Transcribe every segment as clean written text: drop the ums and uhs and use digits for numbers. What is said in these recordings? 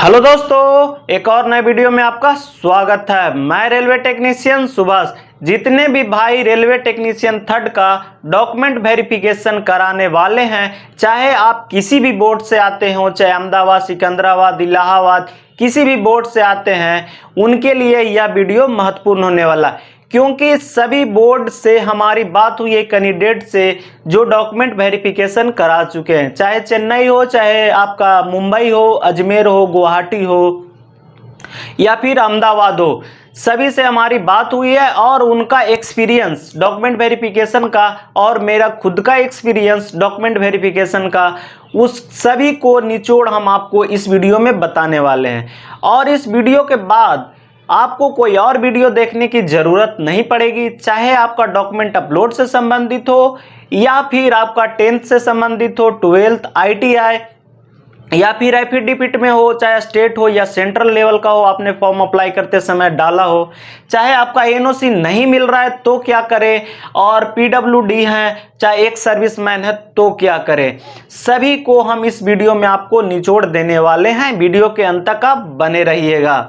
Hello दोस्तों, एक और नए वीडियो में आपका स्वागत है। मैं रेलवे टेक्नीशियन सुभाष। जितने भी भाई रेलवे टेक्नीशियन थर्ड का डॉक्यूमेंट वेरिफिकेशन कराने वाले हैं, चाहे आप किसी भी बोर्ड से आते हो, चाहे अहमदाबाद, सिकंदराबाद, इलाहाबाद, किसी भी बोर्ड से आते हैं, उनके लिए यह वीडियो महत्वपूर्ण होने वाला है। क्योंकि सभी बोर्ड से हमारी बात हुई है कैंडिडेट से जो डॉक्यूमेंट वेरिफिकेशन करा चुके हैं, चाहे चेन्नई हो, चाहे आपका मुंबई हो, अजमेर हो, गुवाहाटी हो या फिर अहमदाबाद हो, सभी से हमारी बात हुई है और उनका एक्सपीरियंस डॉक्यूमेंट वेरिफिकेशन का और मेरा खुद का एक्सपीरियंस डॉक्यूमेंट वेरिफिकेशन का, उस सभी को निचोड़ हम आपको इस वीडियो में बताने वाले हैं। और इस वीडियो के बाद आपको कोई और वीडियो देखने की ज़रूरत नहीं पड़ेगी, चाहे आपका डॉक्यूमेंट अपलोड से संबंधित हो या फिर आपका 10th से संबंधित हो, 12th, ITI या फिर एफिडेविट में हो, चाहे स्टेट हो या सेंट्रल लेवल का हो, आपने फॉर्म अप्लाई करते समय डाला हो, चाहे आपका NOC नहीं मिल रहा है तो क्या करें, और PWD है, चाहे एक सर्विसमैन है तो क्या करें, सभी को हम इस वीडियो में आपको निचोड़ देने वाले हैं। वीडियो के अंत तक आप बने रहिएगा।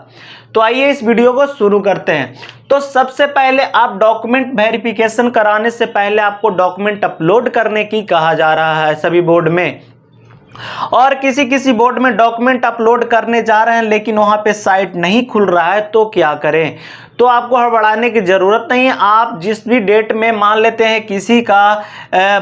तो आइए इस वीडियो को शुरू करते हैं। तो सबसे पहले आप डॉक्यूमेंट वेरिफिकेशन कराने से पहले आपको डॉक्यूमेंट अपलोड करने की कहा जा रहा है सभी बोर्ड में। और किसी बोर्ड में डॉक्यूमेंट अपलोड करने जा रहे हैं लेकिन वहां पे साइट नहीं खुल रहा है तो क्या करें। तो आपको हड़बड़ाने की ज़रूरत नहीं है। आप जिस भी डेट में, मान लेते हैं किसी का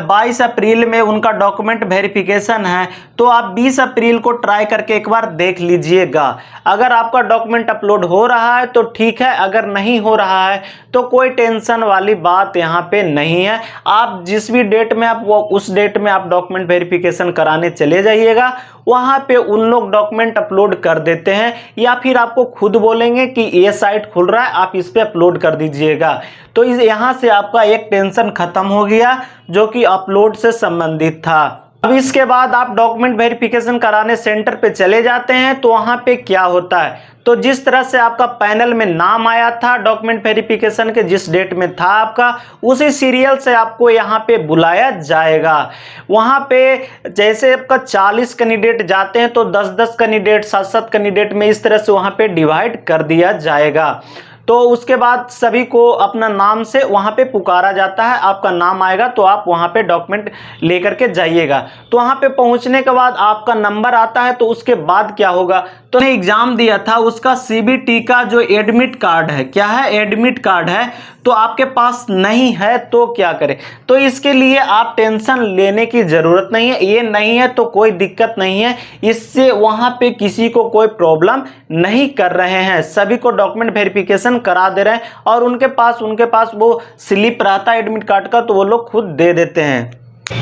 22 अप्रैल में उनका डॉक्यूमेंट वेरिफिकेशन है, तो आप 20 अप्रैल को ट्राई करके एक बार देख लीजिएगा। अगर आपका डॉक्यूमेंट अपलोड हो रहा है तो ठीक है, अगर नहीं हो रहा है तो कोई टेंशन वाली बात यहाँ पे नहीं है। आप जिस भी डेट में आप उस डेट में आप डॉक्यूमेंट वेरिफिकेशन कराने चले जाइएगा, वहाँ पे उन लोग डॉक्यूमेंट अपलोड कर देते हैं या फिर आपको खुद बोलेंगे कि ये साइट खुल रहा है, आप इस पे अपलोड कर दीजिएगा। तो यहाँ से आपका एक टेंशन खत्म हो गया जो कि अपलोड से संबंधित था। अब इसके बाद आप डॉक्यूमेंट वेरिफिकेशन कराने सेंटर पे चले जाते हैं तो वहाँ पे क्या होता है, तो जिस तरह से आपका पैनल में नाम आया था डॉक्यूमेंट वेरिफिकेशन के, जिस डेट में था आपका, उसी सीरियल से आपको यहाँ पे बुलाया जाएगा। वहाँ पे जैसे आपका 40 कैंडिडेट जाते हैं तो 10-10 कैंडिडेट, 7-7 कैंडिडेट में इस तरह से वहाँ पे डिवाइड कर दिया जाएगा। तो उसके बाद सभी को अपना नाम से वहाँ पे पुकारा जाता है। आपका नाम आएगा तो आप वहाँ पे डॉक्यूमेंट लेकर के जाइएगा। तो वहाँ पे पहुँचने के बाद आपका नंबर आता है, तो उसके बाद क्या होगा, तो एग्जाम दिया था उसका CBT का जो एडमिट कार्ड है, क्या है, एडमिट कार्ड है, तो आपके पास नहीं है तो क्या करें। तो इसके लिए आप टेंशन लेने की ज़रूरत नहीं है। ये नहीं है तो कोई दिक्कत नहीं है, इससे वहाँ पे किसी को कोई प्रॉब्लम नहीं कर रहे हैं। सभी को डॉक्यूमेंट वेरिफिकेशन करा दे रहे हैं और उनके पास वो स्लिप रहता है एडमिट कार्ड का, तो वो लोग खुद दे देते हैं।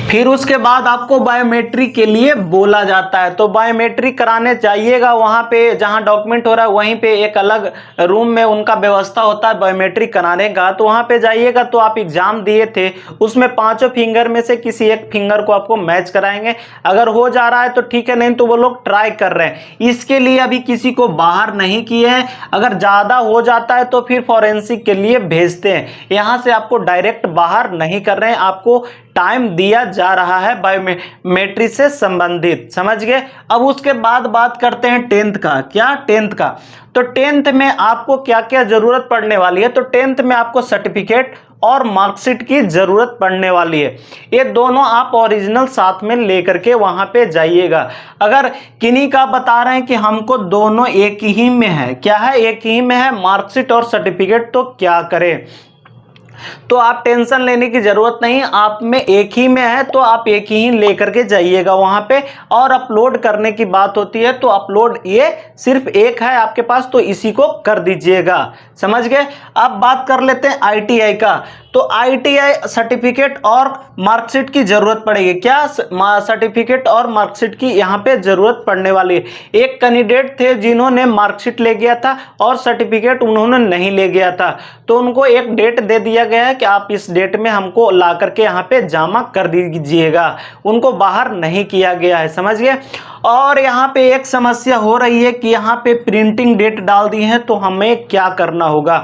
फिर उसके बाद आपको बायोमेट्रिक के लिए बोला जाता है, तो बायोमेट्रिक कराने जाइएगा। वहाँ पे जहाँ डॉक्यूमेंट हो रहा है वहीं पे एक अलग रूम में उनका व्यवस्था होता है बायोमेट्रिक कराने का। तो वहाँ पे जाइएगा। तो आप एग्जाम दिए थे, उसमें 5 फिंगर में से किसी एक फिंगर को आपको मैच कराएंगे। अगर हो जा रहा है तो ठीक है, नहीं तो वो लोग ट्राई कर रहे हैं। इसके लिए अभी किसी को बाहर नहीं किए हैं। अगर ज़्यादा हो जाता है तो फिर फॉरेंसिक के लिए भेजते हैं। यहाँ से आपको डायरेक्ट बाहर नहीं कर रहे हैं, आपको टाइम दिया जा रहा है बायोमेट्रिक से संबंधित, समझ गए। अब उसके बाद बात करते हैं 10th का। क्या, 10th का, तो 10th में आपको क्या क्या जरूरत पड़ने वाली है। तो 10th में आपको सर्टिफिकेट और मार्कशीट की जरूरत पड़ने वाली है। ये दोनों आप ओरिजिनल साथ में लेकर के वहां पे जाइएगा। अगर किन्हीं का बता रहे हैं कि हमको दोनों एक ही में है, क्या है, एक ही में है मार्कशीट और सर्टिफिकेट, तो क्या करें। तो आप टेंशन लेने की जरूरत नहीं, आप में एक ही में है तो आप एक ही लेकर के जाइएगा वहां पे। और अपलोड करने की बात होती है तो अपलोड ये सिर्फ एक है आपके पास, तो इसी को कर दीजिएगा, समझ गए। अब बात कर लेते हैं ITI का। तो ITI सर्टिफिकेट और मार्कशीट की जरूरत पड़ेगी। क्या, सर्टिफिकेट और मार्कशीट की यहाँ पे जरूरत पड़ने वाली है। एक कैंडिडेट थे जिन्होंने मार्कशीट ले गया था और सर्टिफिकेट उन्होंने नहीं ले गया था, तो उनको एक डेट दे दिया गया है कि आप इस डेट में हमको ला करके यहाँ पे जमा कर दीजिएगा। उनको बाहर नहीं किया गया है, समझ गए। और यहाँ पे एक समस्या हो रही है कि यहाँ पे प्रिंटिंग डेट डाल दी है, तो हमें क्या करना होगा।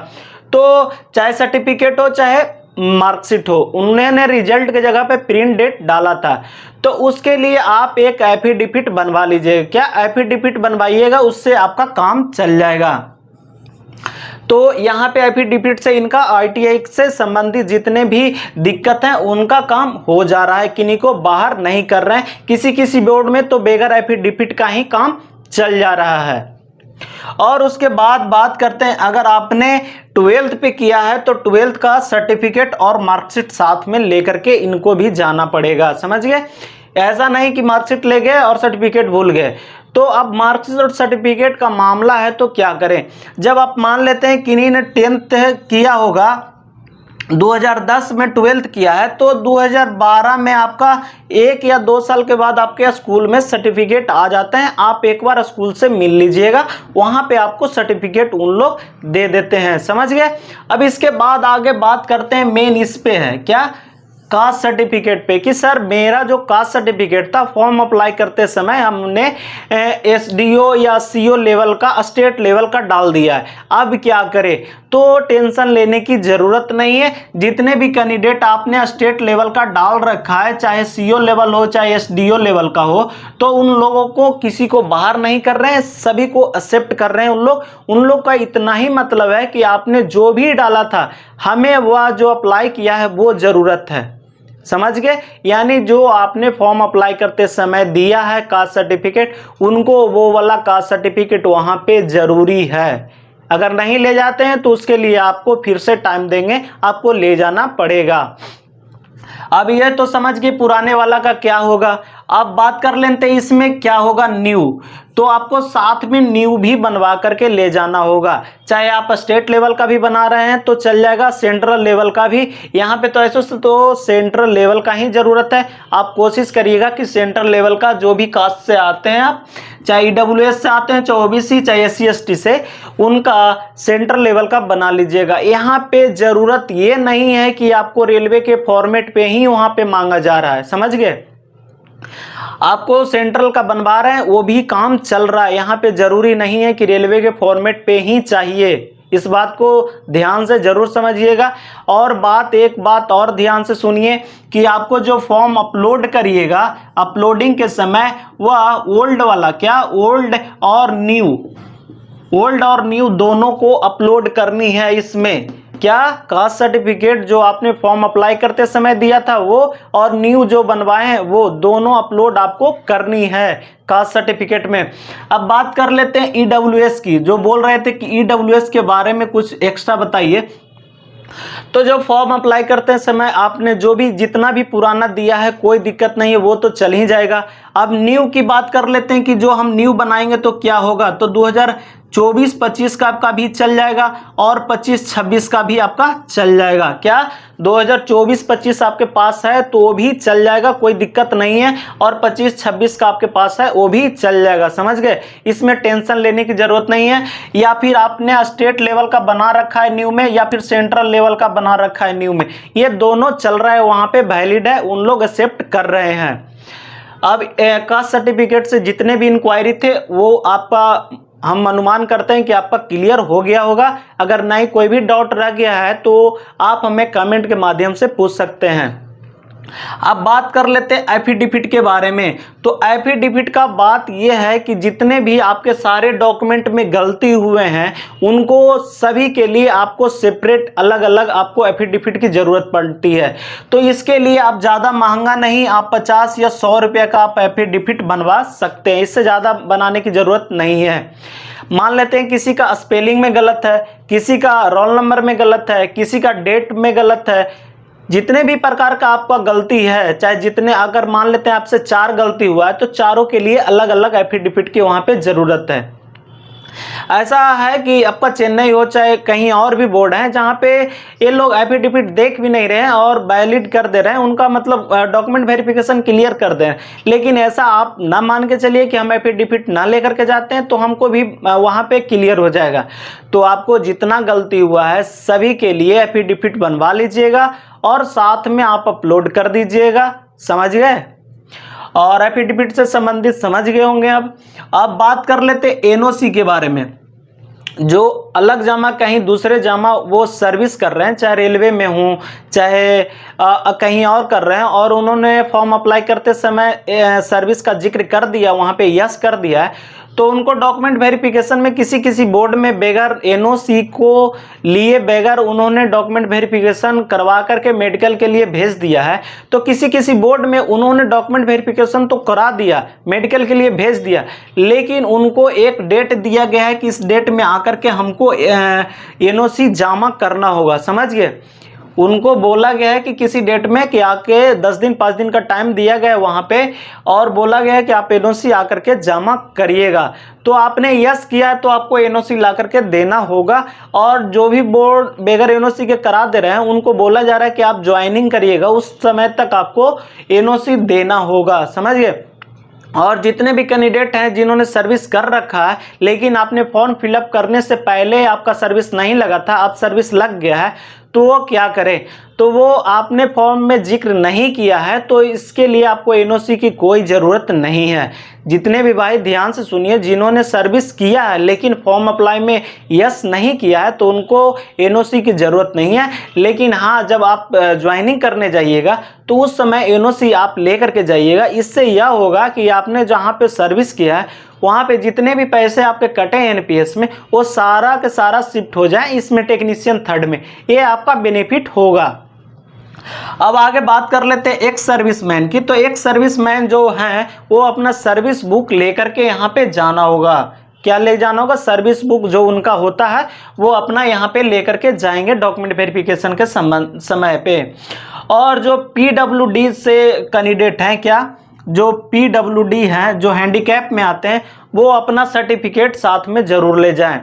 तो चाहे सर्टिफिकेट हो चाहे मार्कशीट हो, उन्होंने रिजल्ट की जगह पे प्रिंट डेट डाला था, तो उसके लिए आप एक एफिडेविट बनवा लीजिएगा। क्या एफिडेविट बनवाइएगा, उससे आपका काम चल जाएगा। तो यहाँ पे एफिडेविट से इनका आरटीआई से संबंधित जितने भी दिक्कत हैं उनका काम हो जा रहा है, किन्हीं को बाहर नहीं कर रहे हैं। किसी किसी बोर्ड में तो बेगर एफिडेविट का ही काम चल जा रहा है। और उसके बाद बात करते हैं, अगर आपने 12th पे किया है तो 12th का सर्टिफिकेट और मार्कशीट साथ में लेकर के इनको भी जाना पड़ेगा, समझ गए। ऐसा नहीं कि मार्कशीट ले गए और सर्टिफिकेट भूल गए। तो अब मार्कशीट और सर्टिफिकेट का मामला है तो क्या करें, जब आप मान लेते हैं किन्हीं ने 10th किया होगा, 2010 में 12th किया है, तो 2012 में आपका 1 या 2 साल के बाद आपके स्कूल में सर्टिफिकेट आ जाते हैं। आप एक बार स्कूल से मिल लीजिएगा, वहां पे आपको सर्टिफिकेट उन लोग दे देते हैं, समझ गए। अब इसके बाद आगे बात करते हैं, मेन इस पे है क्या, कास्ट सर्टिफिकेट पे, कि सर मेरा जो कास्ट सर्टिफिकेट था फॉर्म अप्लाई करते समय हमने एसडीओ या सीओ लेवल का, स्टेट लेवल का डाल दिया है, अब क्या करें। तो टेंशन लेने की जरूरत नहीं है। जितने भी कैंडिडेट आपने स्टेट लेवल का डाल रखा है, चाहे सीओ लेवल हो चाहे एसडीओ लेवल का हो, तो उन लोगों को किसी को बाहर नहीं कर रहे हैं, सभी को एक्सेप्ट कर रहे हैं उन लोग का इतना ही मतलब है कि आपने जो भी डाला था हमें वह जो अप्लाई किया है वो जरूरत है, समझ गए। यानी जो आपने फॉर्म अप्लाई करते समय दिया है कास्ट सर्टिफिकेट, उनको वो वाला कास्ट सर्टिफिकेट वहां पे जरूरी है। अगर नहीं ले जाते हैं तो उसके लिए आपको फिर से टाइम देंगे, आपको ले जाना पड़ेगा। अब ये तो समझ गए पुराने वाला का क्या होगा। अब बात कर लेते हैं इसमें क्या होगा न्यू। तो आपको साथ में न्यू भी बनवा करके ले जाना होगा, चाहे आप स्टेट लेवल का भी बना रहे हैं तो चल जाएगा, सेंट्रल लेवल का भी। यहाँ पे तो ऐसे तो सेंट्रल लेवल का ही जरूरत है। आप कोशिश करिएगा कि सेंट्रल लेवल का जो भी कास्ट से आते हैं आप, चाहे ईडब्ल्यूएस से आते हैं, चाहे ओबीसी, चाहे SC/ST से, उनका सेंट्रल लेवल का बना लीजिएगा। यहाँ पे जरूरत ये नहीं है कि आपको रेलवे के फॉर्मेट पे ही वहां पे मांगा जा रहा है, समझ गए। आपको सेंट्रल का बनवा रहे हैं वो भी काम चल रहा है, यहाँ पे जरूरी नहीं है कि रेलवे के फॉर्मेट पे ही चाहिए। इस बात को ध्यान से जरूर समझिएगा। और एक बात और ध्यान से सुनिए कि आपको जो फॉर्म अपलोड करिएगा, अपलोडिंग के समय वह ओल्ड वाला, क्या ओल्ड और न्यू दोनों को अपलोड करनी है। इसमें क्या, कास्ट सर्टिफिकेट जो आपने फॉर्म अप्लाई करते समय दिया था वो, और न्यू जो बनवाए हैं वो दोनों अपलोड आपको करनी है कास्ट सर्टिफिकेट में। अब बात कर लेते हैं ईडब्ल्यूएस की। जो बोल रहे थे कि ईडब्ल्यूएस के बारे में कुछ एक्स्ट्रा बताइए, तो जो फॉर्म अप्लाई करते समय आपने जो भी जितना भी पुराना दिया है कोई दिक्कत नहीं है, वो तो चल ही जाएगा। अब न्यू की बात कर लेते हैं कि जो हम न्यू बनाएंगे तो क्या होगा। तो 2024-25 का आपका भी चल जाएगा और 25-26 का भी आपका चल जाएगा। क्या 2024-25 आपके पास है तो वो भी चल जाएगा, कोई दिक्कत नहीं है। और 25-26 का आपके पास है वो भी चल जाएगा, समझ गए। इसमें टेंशन लेने की जरूरत नहीं है। या फिर आपने स्टेट लेवल का बना रखा है न्यू में, या फिर सेंट्रल लेवल का बना रखा है न्यू में, ये दोनों चल रहा है, वहां पे वैलिड है, उन लोग एक्सेप्ट कर रहे हैं। अब कास्ट सर्टिफिकेट से जितने भी इंक्वायरी थे वो आपका, हम अनुमान करते हैं कि आपका क्लियर हो गया होगा। अगर नहीं कोई भी डाउट रह गया है तो आप हमें कमेंट के माध्यम से पूछ सकते हैं। अब बात कर लेते हैं एफिडेविट के बारे में। तो एफिडेविट का बात यह है कि जितने भी आपके सारे डॉक्यूमेंट में गलती हुए हैं उनको सभी के लिए आपको सेपरेट अलग अलग आपको एफिडेविट की जरूरत पड़ती है। तो इसके लिए आप ज़्यादा महंगा नहीं, आप 50 या 100 रुपये का आप एफिडेविट बनवा सकते हैं, इससे ज़्यादा बनाने की ज़रूरत नहीं है। मान लेते हैं किसी का स्पेलिंग में गलत है, किसी का रोल नंबर में गलत है, किसी का डेट में गलत है, जितने भी प्रकार का आपका गलती है, चाहे जितने, अगर मान लेते हैं आपसे 4 गलती हुआ है तो चारों के लिए अलग अलग एफिडेविट की वहां पे जरूरत है। ऐसा है कि आपका चेन्नई हो चाहे कहीं और भी बोर्ड है जहां पे ये लोग एफिडेविट देख भी नहीं रहे हैं और वैलिड कर दे रहे हैं, उनका मतलब डॉक्यूमेंट वेरिफिकेशन क्लियर कर दे रहे हैं। लेकिन ऐसा आप ना मान के चलिए कि हम एफिडेविट ना लेकर के जाते हैं तो हमको भी वहां पे क्लियर हो जाएगा। तो आपको जितना गलती हुआ है सभी के लिए एफिडेविट बनवा लीजिएगा और साथ में आप अपलोड कर दीजिएगा, समझ गए। और एफिडेविट से संबंधित समझ गए होंगे। अब बात कर लेते हैं एनओसी के बारे में। जो अलग जामा कहीं दूसरे जामा वो सर्विस कर रहे हैं, चाहे रेलवे में हूँ चाहे कहीं और कर रहे हैं, और उन्होंने फॉर्म अप्लाई करते समय सर्विस का जिक्र कर दिया, वहाँ पे यस कर दिया है, तो उनको डॉक्यूमेंट वेरिफिकेशन में किसी बोर्ड में बगैर एनओसी को लिए बगैर उन्होंने डॉक्यूमेंट वेरिफिकेशन करवा करके मेडिकल के लिए भेज दिया है। तो किसी बोर्ड में उन्होंने डॉक्यूमेंट वेरिफिकेशन तो करा दिया, मेडिकल के लिए भेज दिया, लेकिन उनको एक डेट दिया गया है कि इस डेट में आकर के हमको एनओसी जमा करना होगा, समझ गए। उनको बोला गया है कि किसी डेट में कि आके 10 दिन 5 दिन का टाइम दिया गया है वहाँ पे, और बोला गया है कि आप एनओसी आकर के जमा करिएगा। तो आपने यस किया है तो आपको एनओसी ला करके देना होगा, और जो भी बोर्ड बगैर एनओसी के करा दे रहे हैं उनको बोला जा रहा है कि आप ज्वाइनिंग करिएगा, उस समय तक आपको एनओसी देना होगा, समझ गए। और जितने भी कैंडिडेट हैं जिन्होंने सर्विस कर रखा है लेकिन आपने फॉर्म फिलअप करने से पहले आपका सर्विस नहीं लगा था, अब सर्विस लग गया है, तो वो क्या करें, तो वो आपने फॉर्म में जिक्र नहीं किया है, तो इसके लिए आपको एनओसी की कोई ज़रूरत नहीं है। जितने भी भाई ध्यान से सुनिए, जिन्होंने सर्विस किया है लेकिन फॉर्म अप्लाई में यस नहीं किया है तो उनको एनओसी की ज़रूरत नहीं है। लेकिन हाँ, जब आप ज्वाइनिंग करने जाइएगा तो उस समय एनओसी आप लेकर के जाइएगा। इससे यह होगा कि आपने जहाँ पे सर्विस किया है वहाँ पे जितने भी पैसे आपके कटे एनपीएस में वो सारा के सारा शिफ्ट हो जाए इसमें टेक्नीशियन थर्ड में, ये आपका बेनिफिट होगा। अब आगे बात कर लेते हैं एक्स सर्विसमैन की। तो एक्स सर्विसमैन जो हैं वो अपना सर्विस बुक लेकर के यहाँ पे जाना होगा। क्या ले जाना होगा? सर्विस बुक जो उनका होता है वो अपना यहाँ पे लेकर के जाएंगे डॉक्यूमेंट वेरिफिकेशन के समय पे। और जो पीडब्ल्यूडी से कैंडिडेट हैं, क्या जो पीडब्ल्यूडी हैं, जो हैंडीकैप में आते हैं, वो अपना सर्टिफिकेट साथ में ज़रूर ले जाएं।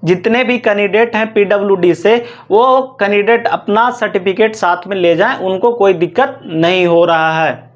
जितने भी कैंडिडेट हैं पीडब्ल्यूडी से, वो कैंडिडेट अपना सर्टिफिकेट साथ में ले जाएं, उनको कोई दिक्कत नहीं हो रहा है।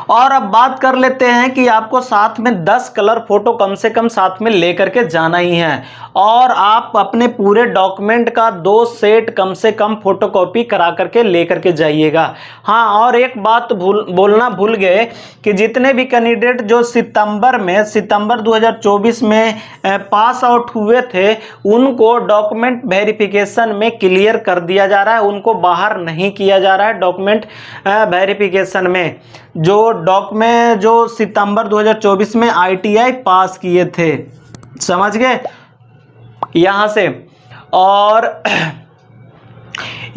और अब बात कर लेते हैं कि आपको साथ में 10 कलर फोटो कम से कम साथ में लेकर के जाना ही है, और आप अपने पूरे डॉक्यूमेंट का 2 सेट कम से कम फोटोकॉपी करा करके लेकर के जाइएगा। हाँ, और एक बात बोलना भूल गए कि जितने भी कैंडिडेट जो सितंबर 2024 में पास आउट हुए थे उनको डॉक्यूमेंट वेरिफिकेशन में क्लियर कर दिया जा रहा है, उनको बाहर नहीं किया जा रहा है डॉक्यूमेंट वेरिफिकेशन में। जो सितंबर 2024 में आईटीआई पास किए थे, समझ गए यहां से। और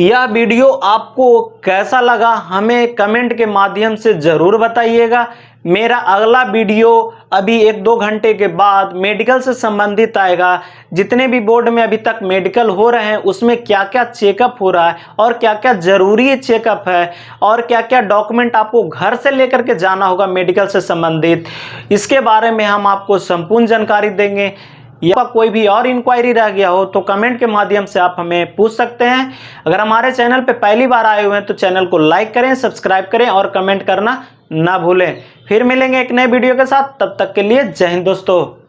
यह वीडियो आपको कैसा लगा हमें कमेंट के माध्यम से ज़रूर बताइएगा। मेरा अगला वीडियो अभी 1-2 घंटे के बाद मेडिकल से संबंधित आएगा। जितने भी बोर्ड में अभी तक मेडिकल हो रहे हैं उसमें क्या क्या चेकअप हो रहा है और क्या क्या ज़रूरी चेकअप है और क्या क्या डॉक्यूमेंट आपको घर से लेकर के जाना होगा मेडिकल से संबंधित, इसके बारे में हम आपको संपूर्ण जानकारी देंगे। या कोई भी और इंक्वायरी रह गया हो तो कमेंट के माध्यम से आप हमें पूछ सकते हैं। अगर हमारे चैनल पे पहली बार आए हुए हैं तो चैनल को लाइक करें, सब्सक्राइब करें और कमेंट करना ना भूलें। फिर मिलेंगे एक नए वीडियो के साथ, तब तक के लिए जय हिंद दोस्तों।